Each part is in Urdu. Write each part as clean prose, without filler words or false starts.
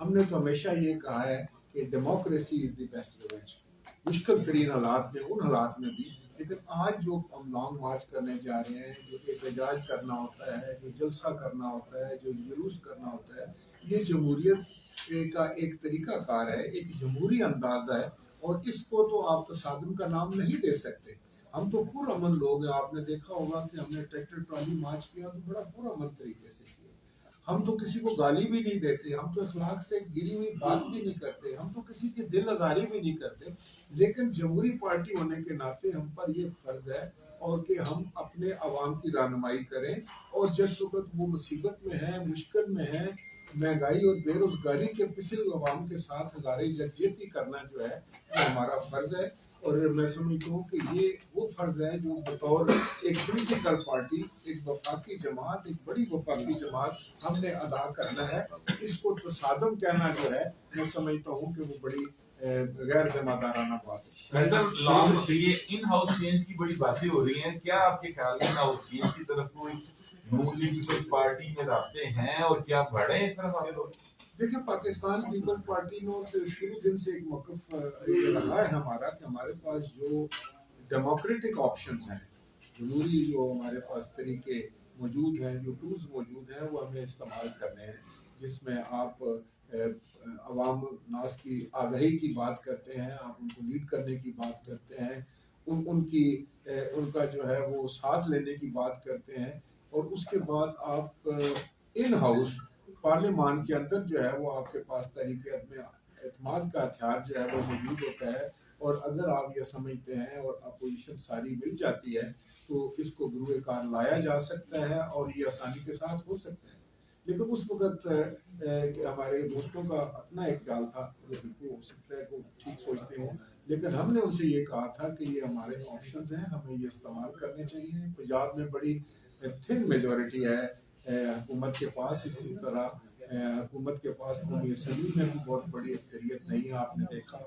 ہم نے تو ہمیشہ یہ کہا ہے کہ democracy is the best revenge, مشکل ترین حالات میں، ان حالات میں بھی. لیکن آج جو ہم لانگ مارچ کرنے جا رہے ہیں، جو احتجاج کرنا ہوتا ہے، جو جلسہ کرنا ہوتا ہے، جو جلوس کرنا ہوتا ہے، یہ جمہوریت کا ایک طریقہ کار ہے، ایک جمہوری انداز ہے، اور اس کو تو آپ تصادم کا نام نہیں دے سکتے. ہم تو پرامن لوگ ہیں. آپ نے دیکھا ہوگا کہ ہم نے ٹریکٹر ٹرالی مارچ کیا تو بڑا پرامن طریقے سے کیا. ہم تو کسی کو گالی بھی نہیں دیتے، ہم تو اخلاق سے گری ہوئی بات بھی نہیں کرتے، ہم تو کسی کی دل آزاری بھی نہیں کرتے. لیکن جمہوری پارٹی ہونے کے ناطے ہم پر یہ فرض ہے اور کہ ہم اپنے عوام کی رہنمائی کریں، اور جس وقت وہ مصیبت میں ہے، مشکل میں ہے، مہنگائی اور بے روزگاری کے پچھلے عوام کے ساتھ ہزارے یکجہتی کرنا جو ہے وہ ہمارا فرض ہے. اور میں سمجھتا ہوں کہ یہ وہ فرض ہے جو بطور ایک پولیٹیکل پارٹی، ایک وفاقی جماعت، ایک بڑی وفاقی جماعت ہم نے ادا کرنا ہے. اس کو تصادم کہنا جو ہے میں سمجھتا ہوں کہ وہ بڑی غیر ذمہ دارانہ بات ہے. یہ ان ہاؤس چینج کی بڑی باتیں ہو رہی ہیں، کیا آپ کے خیال میں ان ہاؤس چینج کی طرف کوئی نون لیگ پیپلز پارٹی میں رابطے ہیں، اور کیا بڑھے ہیں اس طرف آپ لوگ؟ دیکھیں، پاکستان پیپلز پارٹی نے تو شروع دن سے ایک موقف یہ رہا ہے ہمارا کہ ہمارے پاس جو ڈیموکریٹک آپشنز ہیں، جمہوری جو ہمارے پاس طریقے موجود ہیں، جو ٹولز موجود ہیں، وہ ہمیں استعمال کرنے ہیں، جس میں آپ عوام ناس کی آگہی کی بات کرتے ہیں، آپ ان کو لیڈ کرنے کی بات کرتے ہیں، ان کا جو ہے وہ ساتھ لینے کی بات کرتے ہیں. اور اس کے بعد آپ ان ہاؤس پارلیمان کے اندر جو ہے وہ آپ کے پاس تحریک اعتماد کا ہتھیار جو ہے وہ موجود ہوتا ہے. اور اگر آپ یہ سمجھتے ہیں اور اپوزیشن ساری مل جاتی ہے تو اس کو گروہ کار لایا جا سکتا ہے اور یہ آسانی کے ساتھ ہو سکتا ہے. لیکن اس وقت کہ ہمارے دوستوں کا اپنا ایک خیال تھا، وہ بالکل ہو سکتا ہے کہ ٹھیک سوچتے ہوں، لیکن ہم نے ان سے یہ کہا تھا کہ یہ ہمارے آپشنز ہیں، ہمیں یہ استعمال کرنے چاہیے. پنجاب میں بڑی تھن میجورٹی ہے حکومت کے پاس، اسی طرح حکومت کے پاس قومی اسمبلی میں بھی بہت بڑی اکثریت نہیں ہے. آپ نے دیکھا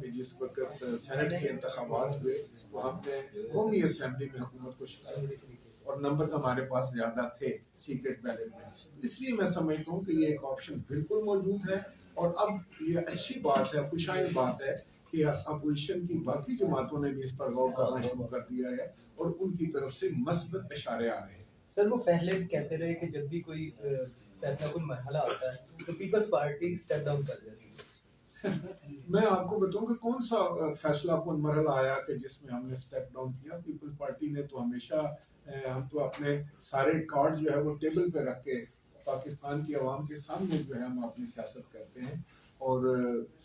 کہ جس وقت سینٹ کے انتخابات ہوئے تو ہم نے قومی اسمبلی میں حکومت کو شکست دی اور نمبرز ہمارے پاس زیادہ تھے سیکرٹ بیلٹ میں. اس لیے میں سمجھتا ہوں کہ یہ ایک آپشن بالکل موجود ہے. اور اب یہ اچھی بات ہے، خوشائن بات ہے کہ اپوزیشن کی باقی جماعتوں نے بھی اس پر غور کرنا شروع کر دیا ہے اور ان کی طرف سے مثبت اشارے آ رہے ہیں. سر وہ پہلے کہتے رہے کہ جب بھی کوئی فیصلہ، کوئی مرحلہ آتا ہے تو پیپلز پارٹی اسٹیپ ڈاؤن کر جاتی ہے. میں آپ کو بتاؤں کہ کون سا فیصلہ کون مرحلہ آیا کہ جس میں ہم نے اسٹیپ ڈاؤن کیا. پیپلز پارٹی نے تو ہمیشہ ہم تو اپنے سارے کارڈ جو ہے وہ ٹیبل پہ رکھ کے پاکستان کی عوام کے سامنے جو ہے ہم اپنی سیاست کرتے ہیں. اور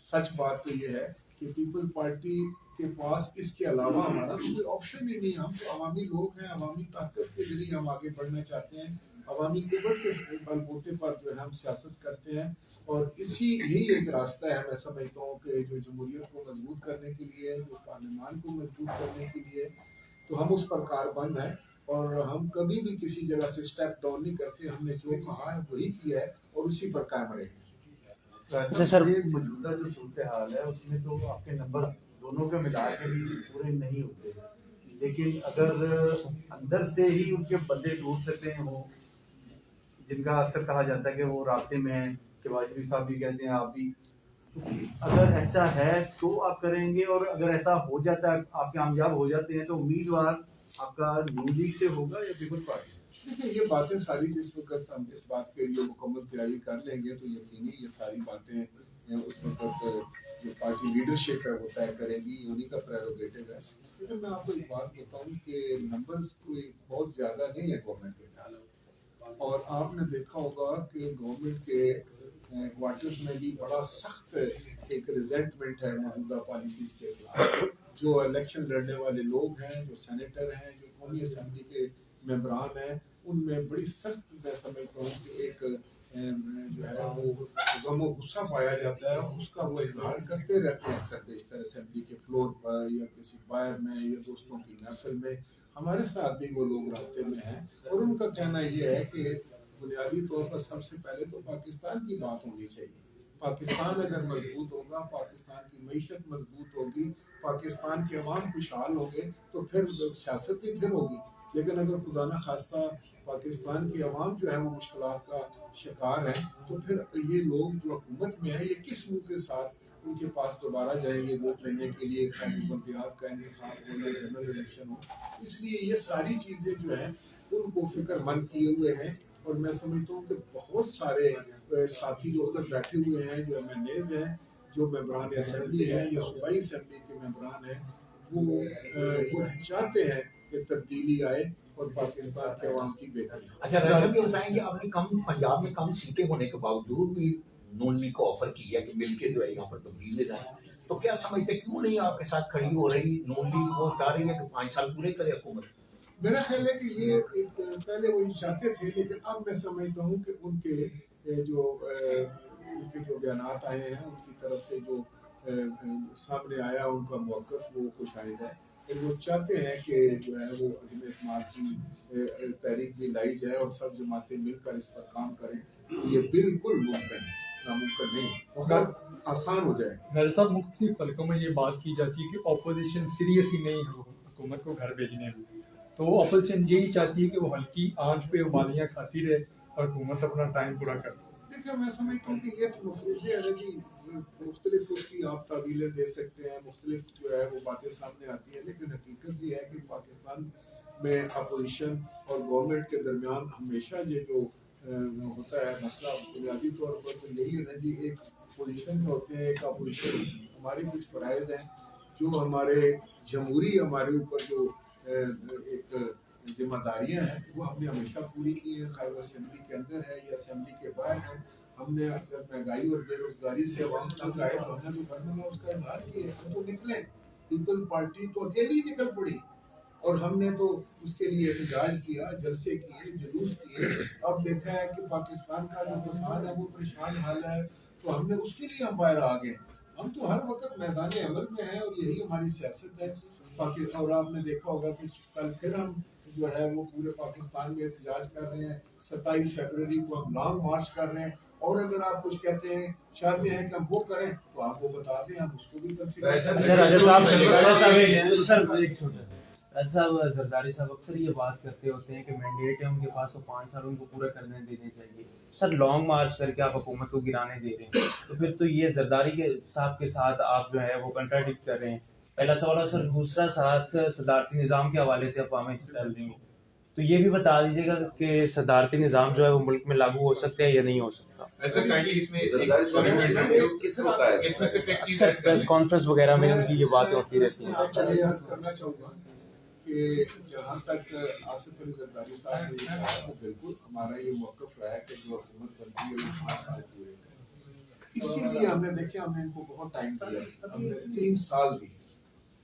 سچ بات تو یہ ہے کہ پیپلز پارٹی کے پاس اس کے علاوہ ہمارا کوئی آپشن ہی نہیں. ہم تو عوامی لوگ ہیں، عوامی طاقت کے ذریعے ہم آگے بڑھنا چاہتے ہیں، عوامی قوت کے بل بوتے پر جو ہے ہم سیاست کرتے ہیں. اور یہی ایک راستہ ہے میں سمجھتا ہوں کہ جو جمہوریت کو مضبوط کرنے کے لیے، جو پارلیمان کو مضبوط کرنے کے لیے، تو ہم اس پر کاربند ہیں. اور ہم کبھی بھی کسی جگہ سے اسٹیپ ڈاؤن نہیں کرتے. ہم نے جو کہا ہے وہی کیا ہے اور اسی پر قائم رہے. سر یہ موجودہ جو صورتحال ہے اس میں تو آپ کے نمبر دونوں کے ملا کے بھی پورے نہیں ہوتے، لیکن اگر اندر سے ہی ان کے بندے ٹوٹ سکتے ہیں، وہ جن کا اکثر کہا جاتا ہے کہ وہ رابطے میں ہیں، شہباز شریف صاحب بھی کہتے ہیں، آپ بھی، اگر ایسا ہے تو آپ کریں گے؟ اور اگر ایسا ہو جاتا ہے، آپ کامیاب ہو جاتے ہیں، تو امیدوار آپ کا نون لیگ سے ہوگا یا پیپلز پارٹی؟ دیکھیں، یہ باتیں ساری جس وقت ہم اس بات کے لیے مکمل تیاری کر لیں گے تو یقینی یہ ساری باتیں اس وقت جو پارٹی لیڈرشپ ہے وہ طے کرے گی، انہیں کا پریروگیٹو ہے. لیکن میں آپ کو ایک بات بتاؤں کہ نمبرز کوئی بہت زیادہ نہیں ہے گورنمنٹ کے پاس. اور آپ نے دیکھا ہوگا کہ گورنمنٹ کے کوارٹرز میں بھی بڑا سخت ایک ریزنٹمنٹ ہے موجودہ پالیسیز کے خلاف. جو الیکشن لڑنے والے لوگ ہیں، جو سینیٹر ہیں، جو قومی اسمبلی کے ممبران ہیں، ان میں بڑی سخت میں سمجھتا ہوں کہ ایک جو ہے وہ غم و غصہ پایا جاتا ہے. اس کا وہ اظہار کرتے رہتے ہیں اکثر بیشتر اسمبلی کے فلور پر یا کسی باہر میں یا دوستوں کی محفل میں. ہمارے ساتھ بھی وہ لوگ رابطے میں ہیں اور ان کا کہنا یہ ہے کہ بنیادی طور پر سب سے پہلے تو پاکستان کی بات ہونی چاہیے. پاکستان اگر مضبوط ہوگا، پاکستان کی معیشت مضبوط ہوگی، پاکستان کے عوام خوشحال ہوں گے تو پھر سیاست بھی پھر ہوگی. لیکن اگر خدا نہ خواستہ پاکستان کی عوام جو ہے وہ مشکلات کا شکار ہے تو پھر یہ لوگ جو حکومت میں ہیں یہ کس منہ کے ساتھ ان کے پاس دوبارہ جائیں گے ووٹ لینے کے لیے، قائمی بلدیات کا انتخاب ہو یا جنرل الیکشن ہو. اس لیے یہ ساری چیزیں جو ہیں ان کو فکر مند کیے ہوئے ہیں. اور میں سمجھتا ہوں کہ بہت سارے ساتھی جو ادھر بیٹھے ہوئے ہیں، جو ایم این ایز ہیں، جو ممبران اسمبلی ہیں یا صوبائی اسمبلی کے ممبران ہیں، وہ چاہتے ہیں کہ تبدیلی آئے اور پاکستان کے عوام کی بہتری. اچھا رجب یہ بتائیں کہ آپ نے پنجاب میں کم سیٹیں ہونے کے باوجود بھی نون لیگ کو آفر کیا کہ مل کے جو ہے یہاں پر تبدیل لے جائیں، تو کیا سمجھتے کیوں نہیں آپ کے ساتھ کھڑی ہو رہی نون لیگ؟ وہ چاہ رہی ہے کہ 5 سال پورے کرے حکومت. میرا خیال ہے کہ یہ پہلے وہ چاہتے تھے، لیکن اب میں سمجھتا ہوں کہ ان کے جو بیانات آئے ہیں ان کی طرف سے جو سامنے آیا ان کا موقف وہ خوشائند ہے کہ وہ چاہتے ہیں کہ جو ہے وہ عدم اعتماد کی تحریک بھی لائی جائے اور سب جماعتیں مل کر اس پر کام کریں. یہ بالکل ممکن ہے، ناممکن نہیں، بہت آسان ہو جائے. میرے ساتھ مختلف حلقوں میں یہ بات کی جاتی ہے کہ اپوزیشن سیریس ہی نہیں ہو حکومت کو گھر بھیجنے میں، تو اپوزیشن یہی چاہتی ہے کہ وہ ہلکی آنچ پہ ابالیاں کھاتی رہے اور حکومت اپنا ٹائم پورا کر. دیکھیں میں سمجھتا ہوں کہ یہ تو مفروضے ہے جی، مختلف اس کی آپ تعویلیں دے سکتے ہیں، مختلف جو ہے وہ باتیں سامنے آتی ہیں، لیکن حقیقت یہ ہے کہ پاکستان میں اپوزیشن اور گورنمنٹ کے درمیان ہمیشہ یہ جو ہوتا ہے مسئلہ بنیادی طور پر تو یہی ہے نا جی، ایک پوزیشن میں ہوتے ہیں، ایک اپوزیشن. ہماری کچھ فرائض ہیں جو ہمارے جمہوری ہمارے اوپر جو ایک ذمہ داریاں ہیں وہ ہم نے ہمیشہ پوری کی ہیں، خیر اسمبلی کے اندر ہے یا اسمبلی کے باہر ہے. ہم نے اگر مہنگائی اور بے روزگاری سے عوام تنگ آئے تو ہم نے تو گھر اس کا اظہار کیا، ہم تو نکلے. پیپلز پارٹی تو اکیلی نکل پڑی اور ہم نے تو اس کے لیے احتجاج کیا، جلسے کیے، جلوس کیے. اب دیکھا ہے کہ پاکستان کا جو کسان ہے وہ پریشان حال ہے تو ہم نے اس کے لیے ہم باہر آ گئے. ہم تو ہر وقت میدان عمل میں ہیں اور یہی ہماری سیاست ہے. اور آپ نے دیکھا ہوگا کہ کل پھر ہم جو ہے وہ پورے پاکستان میں احتجاج کر رہے ہیں. 27 فروری کو ہم لانگ مارچ کر رہے ہیں، اور اگر آپ کچھ کہتے ہیں چاہتے ہیں کہ ہم وہ کریں تو آپ کو بتا دیں، ہم اس کو بھی زرداری صاحب اکثر یہ بات کرتے ہوتے ہیں کہ مینڈیٹ ہے ان کے پاس تو 5 سال ان کو پورا کرنے دینے چاہیے. سر لانگ مارچ کر کے آپ حکومت کو گرانے دے رہے ہیں تو پھر تو یہ زرداری کے صاحب کے ساتھ آپ جو ہے وہ کنٹراڈکٹ کر رہے ہیں. پہلا سوال ہے سر. دوسرا ساتھ صدارتی نظام کے حوالے سے عوامیں چل رہی ہیں، تو یہ بھی بتا دیجیے گا کہ صدارتی نظام جو ہے وہ ملک میں لاگو ہو سکتا ہے یا نہیں ہو سکتا. اکثر پریس کانفرنس وغیرہ میں ان کی یہ باتیں ہوتی رہتی ہیں. میں عرض کرنا چاہوں گا کہ جہاں تک آصف علی زرداری صاحب نے کہا تو بالکل ہمارا یہ موقف رہا ہے کہ جو حکومت بنتی ہے وہ 5 سال پورے کرے. اسی لیے ہم نے دیکھا ہم نے ان کو بہت ٹائم دیا، ہم نے 3 سال دی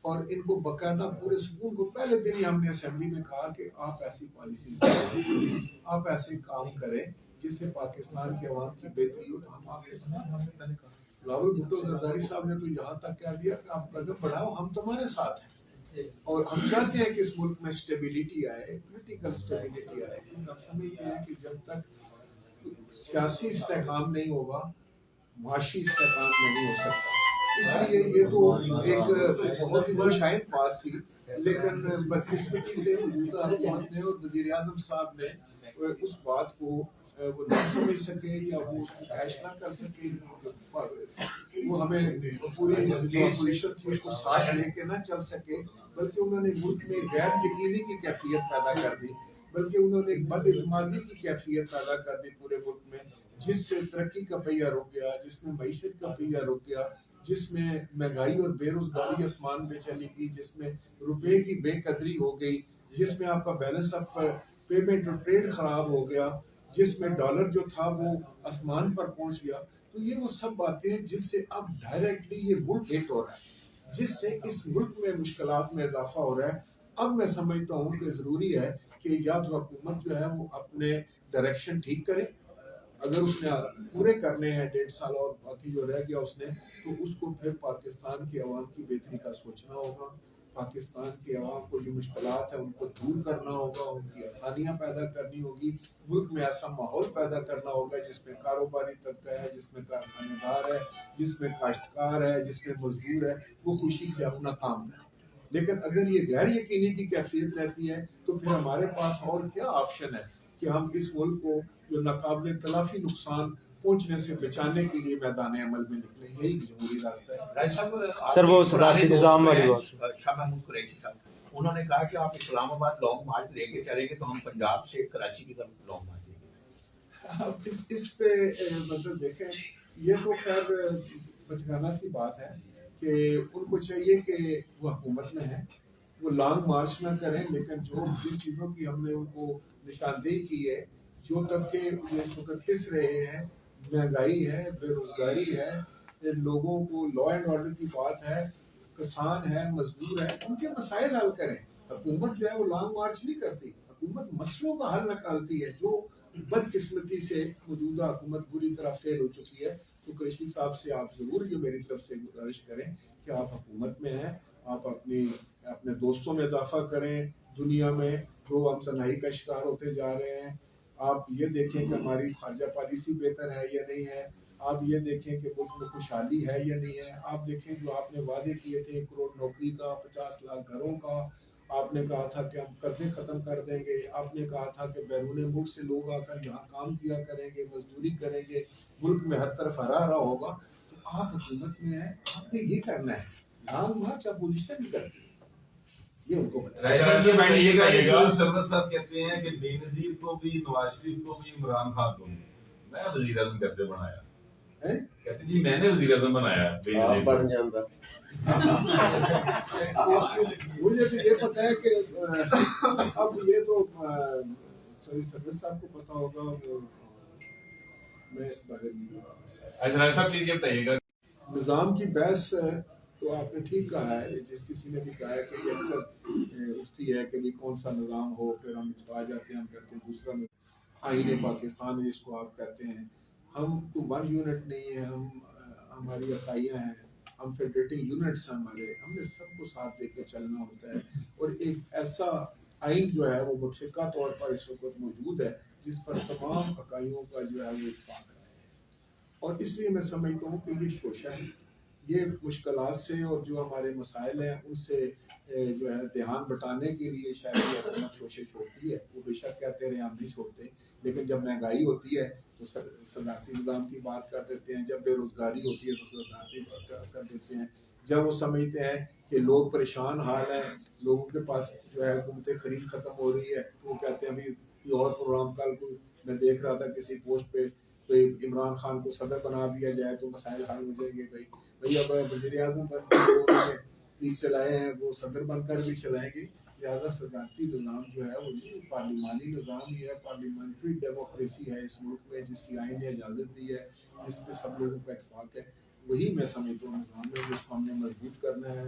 اور ان کو باقاعدہ پورے سکول کو پہلے دن ہی ہم نے اسمبلی میں کہا کہ آپ ایسی پالیسی کریں، آپ ایسے کام کریں جس سے پاکستان کے عوام کی بہتری ہو. ہم آپ کے ساتھ ہیں. بلاول بھٹو زرداری صاحب نے تو یہاں تک کہہ دیا کہ آپ قدم بڑھاؤ، ہم تمہارے ساتھ ہیں اور ہم چاہتے ہیں کہ اس ملک میں اسٹیبلٹی آئے، پولیٹیکل اسٹیبلٹی آئے. ہم سمجھتے ہیں کہ جب تک سیاسی استحکام نہیں ہوگا معاشی استحکام نہیں ہو سکتا. اس لیے یہ تو ایک بہت ہی خوشائند بات تھی، لیکن بدقسمتی سے موجودہ حکومت نے اور وزیر اعظم صاحب نے اس بات کو وہ نہ سمجھ سکے یا وہ اس کو کیش نہ کر سکے. وہ ہمیں پوری اپوزیشن تھی اس کو ساتھ لے کے نہ چل سکے، بلکہ انہوں نے ملک میں غیر یقینی کی کیفیت پیدا کر دی، بلکہ انہوں نے ایک بد اعتمادی کی کیفیت پیدا کر دی پورے ملک میں، جس سے ترقی کا پہیہ رک گیا، جس میں معیشت کا پہیہ رک گیا، جس میں مہنگائی اور بے روزگاری آسمان پہ چلی گئی، جس میں روپے کی بے قدری ہو گئی، جس میں آپ کا بیلنس آف پیمنٹ اور ٹریڈ خراب ہو گیا، جس میں ڈالر جو تھا وہ آسمان پر پہنچ گیا. تو یہ وہ سب باتیں ہیں جس سے اب ڈائریکٹلی یہ ملک ہٹ ہو رہا ہے، جس سے اس ملک میں مشکلات میں اضافہ ہو رہا ہے. اب میں سمجھتا ہوں کہ ضروری ہے کہ یا تو حکومت جو ہے وہ اپنے ڈائریکشن ٹھیک کرے، اگر اس نے پورے کرنے ہیں 1.5 سال اور باقی جو رہ گیا اس نے، تو اس کو پھر پاکستان کے عوام کی بہتری کا سوچنا ہوگا. پاکستان کے عوام کو جو مشکلات ہیں ان کو دور کرنا ہوگا، ان کی آسانیاں پیدا کرنی ہوگی. ملک میں ایسا ماحول پیدا کرنا ہوگا جس میں کاروباری طبقہ ہے، جس میں کارخانے دار ہے، جس میں کاشتکار ہے، جس میں مزدور ہے، وہ خوشی سے اپنا کام کرے. لیکن اگر یہ غیر یقینی کی کیفیت رہتی ہے تو پھر ہمارے پاس اور کیا آپشن ہے کہ ہم اس ملک کو جو ناقابل تلافی نقصان پہنچنے سے بچانے کے لیے میدان عمل میں نکلیں. یہی جمہوری راستہ ہے. راج صاحب سر، وہ آپ کے صدارتی پرانے نظام دوست والی ہیں، بات. شاہ محمود قریشی صاحب، انہوں نے کہا کہ آپ اسلام آباد لانگ مارچ لے کے چلیں گے تو ہم پنجاب سے کراچی کی طرف لانگ مارچ لیں گے. اب اس پہ مطلب دیکھیں، یہ تو خیر بچگانہ سی بات ہے کہ ان کو چاہیے کہ وہ حکومت میں ہیں، وہ لانگ مارچ نہ کریں، لیکن جو جن چیزوں کی ہم نے ان کو نشاندہی کی ہے، جو طبقے اس وقت پس رہے ہیں، مہنگائی ہے، بے روزگاری ہے، لوگوں کو لا اینڈ آرڈر کی بات ہے، کسان ہے، مزدور ہے، ان کے مسائل حل کریں. حکومت جو ہے وہ لانگ مارچ نہیں کرتی، حکومت مسئلوں کا حل نکالتی ہے. جو بدقسمتی سے موجودہ حکومت بری طرح فیل ہو چکی ہے، تو قریشی صاحب سے آپ ضرور یہ میری طرف سے گزارش کریں کہ آپ حکومت میں ہیں، آپ اپنے دوستوں میں اضافہ کریں. دنیا میں جو ہم تنہائی کا شکار ہوتے جا رہے ہیں، آپ یہ دیکھیں کہ ہماری خارجہ پالیسی بہتر ہے یا نہیں ہے. آپ یہ دیکھیں کہ ملک میں خوشحالی ہے یا نہیں ہے. آپ دیکھیں جو آپ نے وعدے کیے تھے 1 کروڑ نوکری کا، 50 لاکھ گھروں کا، آپ نے کہا تھا کہ ہم قرضے ختم کر دیں گے، آپ نے کہا تھا کہ بیرون ملک سے لوگ آ کر یہاں کام کیا کریں گے، مزدوری کریں گے، ملک میں ہر طرف ہرا ہرا ہوگا. تو آپ حکومت میں ہیں، آپ نے یہ کرنا ہے. لانگ مارچ اپوزیشن نہیں کرتی، یہ ان کو سرور صاحب کہتے ہیں کہ بے نظیر کو بھی، نواز شریف کو بھی، عمران خان کو بھی میں وزیر اعظم کہتے بنایا. کہتے جی میں نے وزیر اعظم بنایا. مجھے تو یہ پتا ہے کہ اب یہ تو سرور صاحب کو پتا ہوگا، میں اس بارے میں صاحب پلیز یہ بتائیے گا. نظام کی بحث تو آپ نے ٹھیک کہا ہے. جس کسی نے بھی کہا ہے کہ یہ اکثر اٹھتی ہے کہ بھی کون سا نظام ہو، پھر ہم آ جاتے ہیں، ہم کہتے ہیں دوسرا آئین پاکستان جس کو آپ کہتے ہیں. ہم تو 1 یونٹ نہیں ہے، ہماری اکائیاں ہیں، ہم فیڈریٹنگ یونٹس ہیں ہمارے. ہم نے سب کو ساتھ لے کے چلنا ہوتا ہے. اور ایک ایسا آئین جو ہے وہ متفقہ طور پر اس وقت موجود ہے جس پر تمام اکائیوں کا جو ہے وہ اتفاق ہے. اور اس لیے میں سمجھتا ہوں کہ یہ شوشہ ہے، یہ مشکلات سے اور جو ہمارے مسائل ہیں ان سے جو ہے دھیان بٹانے کے لیے شاید یہ حکومت شوشے چھوڑتی ہے. وہ بے شک کہتے رہے ہم نہیں چھوڑتے، لیکن جب مہنگائی ہوتی ہے تو صدارتی نظام کی بات کر دیتے ہیں، جب بے روزگاری ہوتی ہے تو صدارتی بات کر دیتے ہیں، جب وہ سمجھتے ہیں کہ لوگ پریشان حال ہیں، لوگوں کے پاس جو ہے حکومت خرید ختم ہو رہی ہے، تو وہ کہتے ہیں ابھی کوئی اور پروگرام کل کو میں دیکھ رہا تھا کسی پوسٹ پہ عمران خان کو صدر بنا دیا جائے تو مسائل حل ہو جائیں گے. بھائی اب وزیر اعظم بن کے چلائے ہیں، وہ صدر بن کر بھی چلائیں گے. لہٰذا صدارتی نظام جو ہے وہ پارلیمانی نظام ہی ہے، پارلیمنٹری ڈیموکریسی ہے اس ملک میں، جس کی آئین نے اجازت دی ہے، جس میں سب لوگوں کا اتفاق ہے. وہی میں سمجھتا ہوں نظام ہے جس کو ہم نے مضبوط کرنا ہے،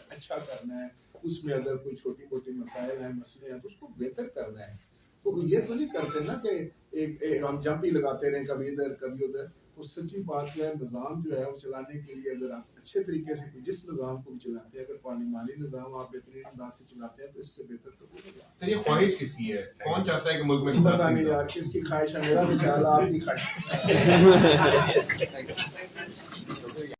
اچھا کرنا ہے. اس میں اگر کوئی چھوٹی موٹی مسائل ہیں، مسئلے ہیں تو اس کو بہتر کرنا ہے. تو یہ تو نہیں کرتے نا کہ ہم جمپ ہی لگاتے رہیں کبھی ادھر کبھی ادھر. اس سچی بات جو ہے نظام جو ہے وہ چلانے کے لیے اگر آپ اچھے طریقے سے جس نظام کو بھی چلاتے ہیں، اگر پارلیمانی نظام آپ بہترین انداز سے چلاتے ہیں تو اس سے بہتر تو کوئی نہیں. سر یہ خواہش کس کی ہے؟ کون چاہتا ہے کہ ملک میں پتہ نہیں یار کس کی خواہش ہے، میرا بھی خیال ہے آپ کی خواہش ہے.